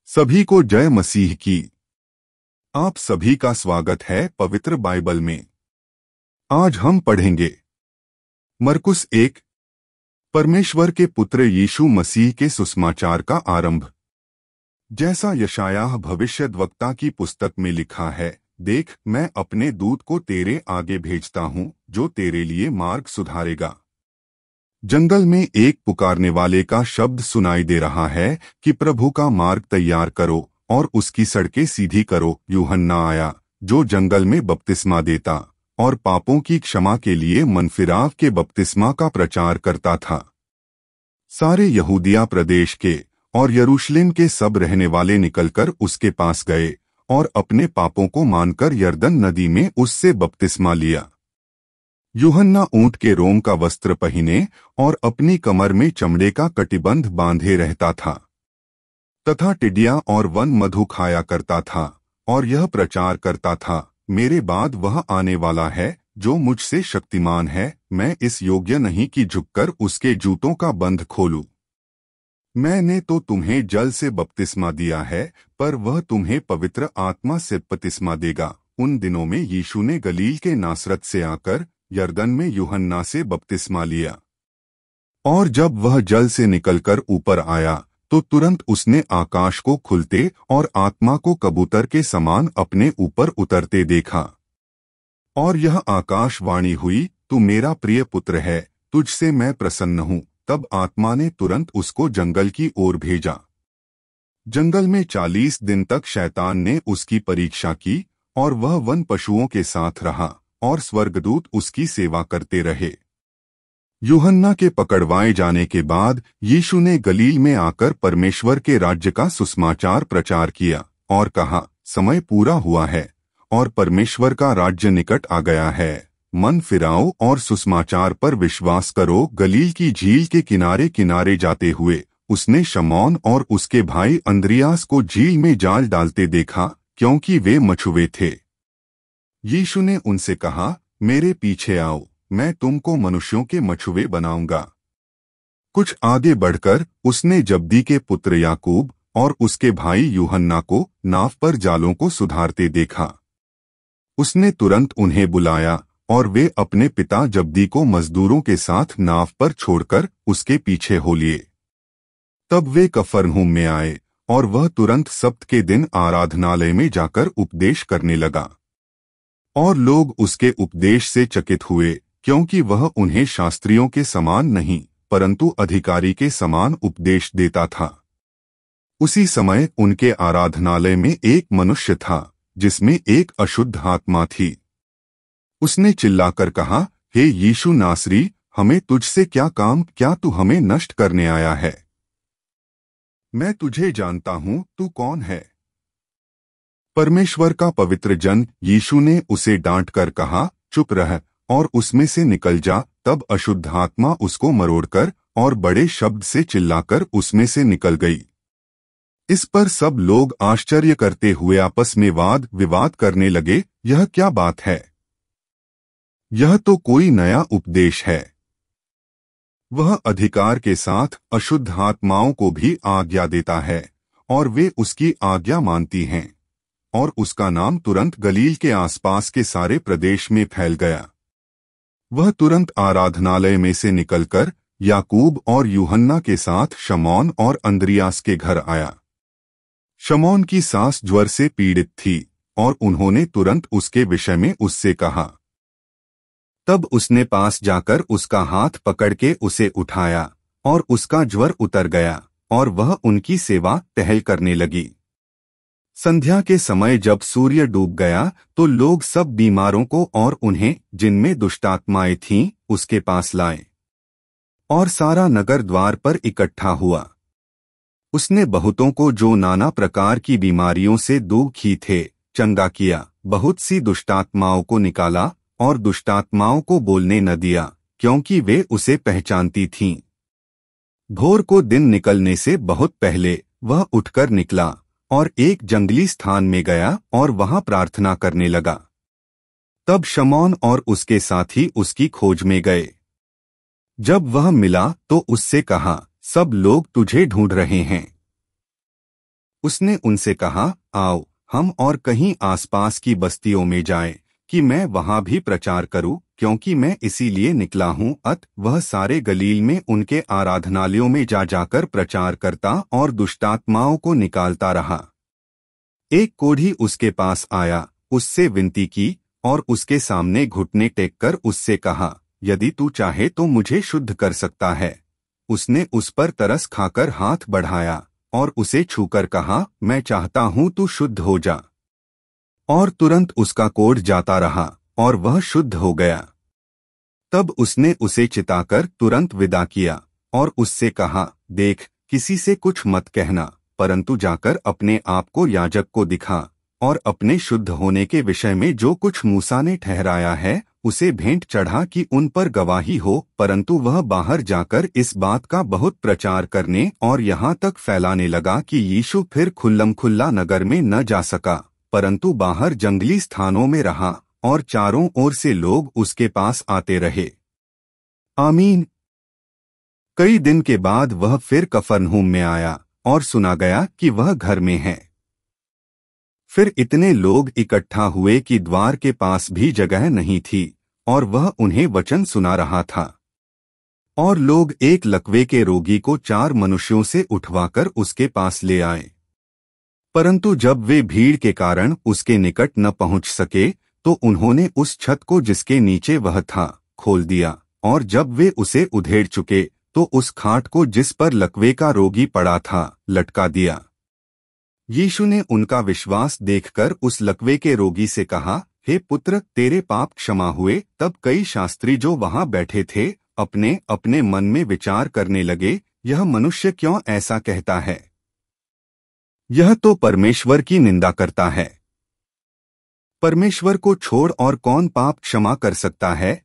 सभी को जय मसीह की। आप सभी का स्वागत है पवित्र बाइबल में। आज हम पढ़ेंगे मरकुस 1। परमेश्वर के पुत्र यीशु मसीह के सुसमाचार का आरंभ। जैसा यशायाह भविष्यद्वक्ता की पुस्तक में लिखा है, देख मैं अपने दूत को तेरे आगे भेजता हूँ जो तेरे लिए मार्ग सुधारेगा। जंगल में एक पुकारने वाले का शब्द सुनाई दे रहा है कि प्रभु का मार्ग तैयार करो और उसकी सड़कें सीधी करो। यूहन्ना आया जो जंगल में बपतिस्मा देता और पापों की क्षमा के लिए मनफिराव के बपतिस्मा का प्रचार करता था। सारे यहूदिया प्रदेश के और यरूशलेम के सब रहने वाले निकलकर उसके पास गए और अपने पापों को मानकर यरदन नदी में उससे बपतिस्मा लिया। यूहन्ना ऊंट के रोम का वस्त्र पहने और अपनी कमर में चमड़े का कटिबंध बांधे रहता था तथा टिड्डियां और वन मधु खाया करता था और यह प्रचार करता था, मेरे बाद वह आने वाला है जो मुझसे शक्तिमान है, मैं इस योग्य नहीं कि झुककर उसके जूतों का बंध खोलूं। मैंने तो तुम्हें जल से बपतिस्मा दिया है, पर वह तुम्हें पवित्र आत्मा से बपतिस्मा देगा। उन दिनों में यीशु ने गलील के नासरत से आकर यरदन में यूहन्ना से बपतिस्मा लिया, और जब वह जल से निकलकर ऊपर आया तो तुरंत उसने आकाश को खुलते और आत्मा को कबूतर के समान अपने ऊपर उतरते देखा। और यह आकाशवाणी हुई, तू मेरा प्रिय पुत्र है, तुझसे मैं प्रसन्न हूँ। तब आत्मा ने तुरंत उसको जंगल की ओर भेजा। जंगल में 40 दिन तक शैतान ने उसकी परीक्षा की और वह वन पशुओं के साथ रहा और स्वर्गदूत उसकी सेवा करते रहे। यूहन्ना के पकड़वाए जाने के बाद यीशु ने गलील में आकर परमेश्वर के राज्य का सुसमाचार प्रचार किया और कहा, समय पूरा हुआ है और परमेश्वर का राज्य निकट आ गया है। मन फिराओ और सुसमाचार पर विश्वास करो। गलील की झील के किनारे किनारे जाते हुए उसने शमौन और उसके भाई अंद्रियास को झील में जाल डालते देखा, क्योंकि वे मछुए थे। यीशु ने उनसे कहा, मेरे पीछे आओ, मैं तुमको मनुष्यों के मछुए बनाऊंगा। कुछ आगे बढ़कर उसने जब्दी के पुत्र याकूब और उसके भाई यूहन्ना को नाव पर जालों को सुधारते देखा। उसने तुरंत उन्हें बुलाया और वे अपने पिता जब्दी को मजदूरों के साथ नाव पर छोड़कर उसके पीछे हो लिए। तब वे कफरनहूम में आए और वह तुरंत सब्त के दिन आराधनालय में जाकर उपदेश करने लगा। और लोग उसके उपदेश से चकित हुए, क्योंकि वह उन्हें शास्त्रियों के समान नहीं परंतु अधिकारी के समान उपदेश देता था। उसी समय उनके आराधनालय में एक मनुष्य था जिसमें एक अशुद्ध आत्मा थी। उसने चिल्लाकर कहा, हे यीशु नासरी, हमें तुझसे क्या काम? क्या तू हमें नष्ट करने आया है? मैं तुझे जानता हूँ, तू कौन है? परमेश्वर का पवित्र जन यीशु ने उसे डांट कर कहा, चुप रह और उसमें से निकल जा। तब अशुद्ध आत्मा उसको मरोड़कर और बड़े शब्द से चिल्लाकर उसमें से निकल गई। इस पर सब लोग आश्चर्य करते हुए आपस में वाद विवाद करने लगे, यह क्या बात है? यह तो कोई नया उपदेश है। वह अधिकार के साथ अशुद्ध आत्माओं को भी आज्ञा देता है और वे उसकी आज्ञा मानती हैं। और उसका नाम तुरंत गलील के आसपास के सारे प्रदेश में फैल गया। वह तुरंत आराधनालय में से निकलकर याकूब और यूहन्ना के साथ शमौन और अंद्रियास के घर आया। शमौन की सास ज्वर से पीड़ित थी और उन्होंने तुरंत उसके विषय में उससे कहा। तब उसने पास जाकर उसका हाथ पकड़ के उसे उठाया और उसका ज्वर उतर गया और वह उनकी सेवा टहल करने लगी। संध्या के समय जब सूर्य डूब गया तो लोग सब बीमारों को और उन्हें जिनमें दुष्टात्माएं थीं उसके पास लाए और सारा नगर द्वार पर इकट्ठा हुआ। उसने बहुतों को जो नाना प्रकार की बीमारियों से दुखी थे चंगा किया, बहुत सी दुष्टात्माओं को निकाला और दुष्टात्माओं को बोलने न दिया, क्योंकि वे उसे पहचानती थीं। भोर को दिन निकलने से बहुत पहले वह उठकर निकला और एक जंगली स्थान में गया और वहां प्रार्थना करने लगा। तब शमौन और उसके साथी उसकी खोज में गए। जब वह मिला तो उससे कहा, सब लोग तुझे ढूंढ रहे हैं। उसने उनसे कहा, आओ हम और कहीं आसपास की बस्तियों में जाएं, कि मैं वहां भी प्रचार करूं, क्योंकि मैं इसीलिए निकला हूं। वह सारे गलील में उनके आराधनालयों में जा जाकर प्रचार करता और दुष्टात्माओं को निकालता रहा। एक कोढ़ी उसके पास आया, उससे विनती की और उसके सामने घुटने टेककर उससे कहा, यदि तू चाहे तो मुझे शुद्ध कर सकता है। उसने उस पर तरस खाकर हाथ बढ़ाया और उसे छूकर कहा, मैं चाहता हूं तू शुद्ध हो जा। और तुरंत उसका कोढ़ जाता रहा और वह शुद्ध हो गया। तब उसने उसे चिताकर तुरंत विदा किया और उससे कहा, देख, किसी से कुछ मत कहना, परंतु जाकर अपने आप को याजक को दिखा और अपने शुद्ध होने के विषय में जो कुछ मूसा ने ठहराया है उसे भेंट चढ़ा कि उन पर गवाही हो। परंतु वह बाहर जाकर इस बात का बहुत प्रचार करने और यहाँ तक फैलाने लगा कि यीशु फिर खुल्लम खुल्ला नगर में न जा सका, परंतु बाहर जंगली स्थानों में रहा और चारों ओर से लोग उसके पास आते रहे। आमीन। कई दिन के बाद वह फिर कफरनहूम में आया और सुना गया कि वह घर में है। फिर इतने लोग इकट्ठा हुए कि द्वार के पास भी जगह नहीं थी और वह उन्हें वचन सुना रहा था। और लोग एक लकवे के रोगी को 4 मनुष्यों से उठवाकर उसके पास ले आए। परंतु जब वे भीड़ के कारण उसके निकट न पहुंच सके तो उन्होंने उस छत को जिसके नीचे वह था खोल दिया, और जब वे उसे उधेड़ चुके तो उस खाट को जिस पर लकवे का रोगी पड़ा था लटका दिया। यीशु ने उनका विश्वास देखकर उस लकवे के रोगी से कहा, हे पुत्र, तेरे पाप क्षमा हुए। तब कई शास्त्री जो वहां बैठे थे अपने अपने मन में विचार करने लगे, यह मनुष्य क्यों ऐसा कहता है? यह तो परमेश्वर की निंदा करता है। परमेश्वर को छोड़ और कौन पाप क्षमा कर सकता है?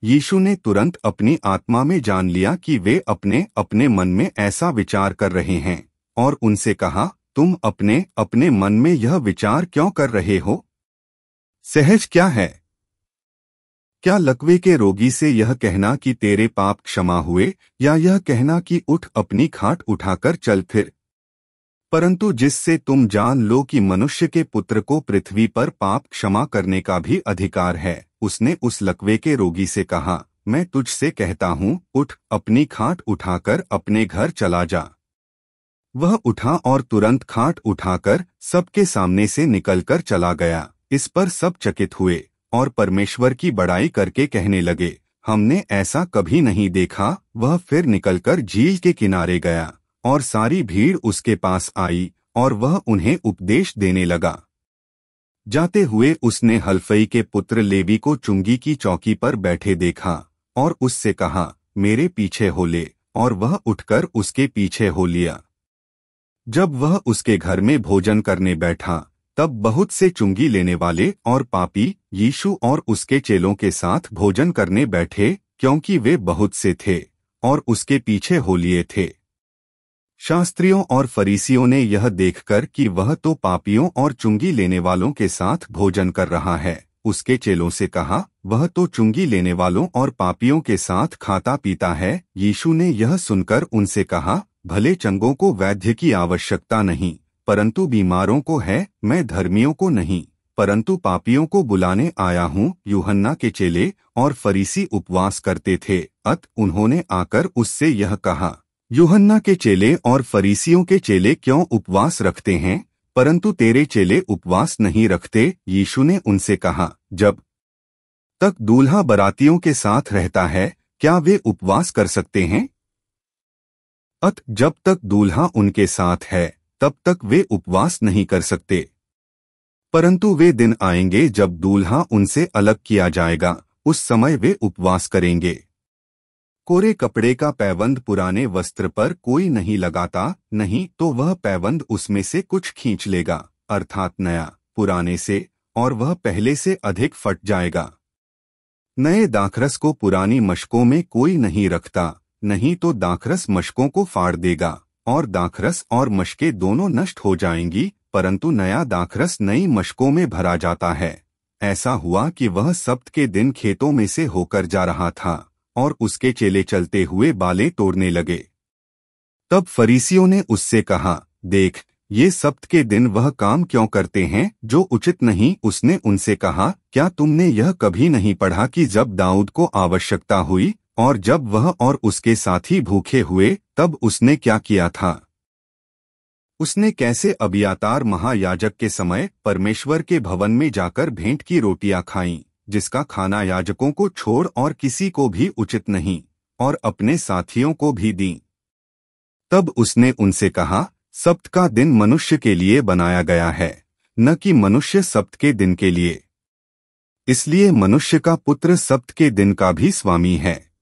यीशु ने तुरंत अपनी आत्मा में जान लिया कि वे अपने अपने मन में ऐसा विचार कर रहे हैं और उनसे कहा, तुम अपने अपने मन में यह विचार क्यों कर रहे हो? सहज क्या है? क्या लकवे के रोगी से यह कहना कि तेरे पाप क्षमा हुए, या यह कहना कि उठ अपनी खाट उठाकर चल फिर? परंतु जिससे तुम जान लो कि मनुष्य के पुत्र को पृथ्वी पर पाप क्षमा करने का भी अधिकार है, उसने उस लकवे के रोगी से कहा, मैं तुझसे कहता हूँ, उठ अपनी खाट उठाकर अपने घर चला जा। वह उठा और तुरंत खाट उठाकर सबके सामने से निकलकर चला गया। इस पर सब चकित हुए और परमेश्वर की बड़ाई करके कहने लगे, हमने ऐसा कभी नहीं देखा। वह फिर निकलकर झील के किनारे गया और सारी भीड़ उसके पास आई और वह उन्हें उपदेश देने लगा। जाते हुए उसने हलफई के पुत्र लेवी को चुंगी की चौकी पर बैठे देखा और उससे कहा, मेरे पीछे हो ले, और वह उठकर उसके पीछे हो लिया। जब वह उसके घर में भोजन करने बैठा तब बहुत से चुंगी लेने वाले और पापी यीशु और उसके चेलों के साथ भोजन करने बैठे, क्योंकि वे बहुत से थे और उसके पीछे हो लिए थे। शास्त्रियों और फरीसियों ने यह देखकर कि वह तो पापियों और चुंगी लेने वालों के साथ भोजन कर रहा है, उसके चेलों से कहा, वह तो चुंगी लेने वालों और पापियों के साथ खाता पीता है। यीशु ने यह सुनकर उनसे कहा, भले चंगों को वैद्य की आवश्यकता नहीं, परंतु बीमारों को है। मैं धर्मियों को नहीं, परंतु पापियों को बुलाने आया हूँ। यूहन्ना के चेले और फरीसी उपवास करते थे, उन्होंने आकर उससे यह कहा, यूहन्ना के चेले और फरीसियों के चेले क्यों उपवास रखते हैं, परंतु तेरे चेले उपवास नहीं रखते? यीशु ने उनसे कहा, जब तक दूल्हा बरातियों के साथ रहता है क्या वे उपवास कर सकते हैं? जब तक दूल्हा उनके साथ है तब तक वे उपवास नहीं कर सकते, परंतु वे दिन आएंगे जब दूल्हा उनसे अलग किया जाएगा, उस समय वे उपवास करेंगे। कोरे कपड़े का पैबंद पुराने वस्त्र पर कोई नहीं लगाता, नहीं तो वह पैबंद उसमें से कुछ खींच लेगा, अर्थात नया पुराने से, और वह पहले से अधिक फट जाएगा। नए दाखरस को पुरानी मशकों में कोई नहीं रखता, नहीं तो दाखरस मशकों को फाड़ देगा और दाखरस और मशकें दोनों नष्ट हो जाएंगी, परंतु नया दाखरस नई मशकों में भरा जाता है। ऐसा हुआ कि वह सब्त के दिन खेतों में से होकर जा रहा था और उसके चेले चलते हुए बालें तोड़ने लगे। तब फरीसियों ने उससे कहा, देख, ये सप्त के दिन वह काम क्यों करते हैं जो उचित नहीं? उसने उनसे कहा, क्या तुमने यह कभी नहीं पढ़ा कि जब दाऊद को आवश्यकता हुई और जब वह और उसके साथी भूखे हुए तब उसने क्या किया था? उसने कैसे अबियातार महायाजक के समय परमेश्वर के भवन में जाकर भेंट की रोटियां खाईं, जिसका खाना याजकों को छोड़ और किसी को भी उचित नहीं, और अपने साथियों को भी दी। तब उसने उनसे कहा, सप्त का दिन मनुष्य के लिए बनाया गया है, न कि मनुष्य सप्त के दिन के लिए। इसलिए मनुष्य का पुत्र सप्त के दिन का भी स्वामी है।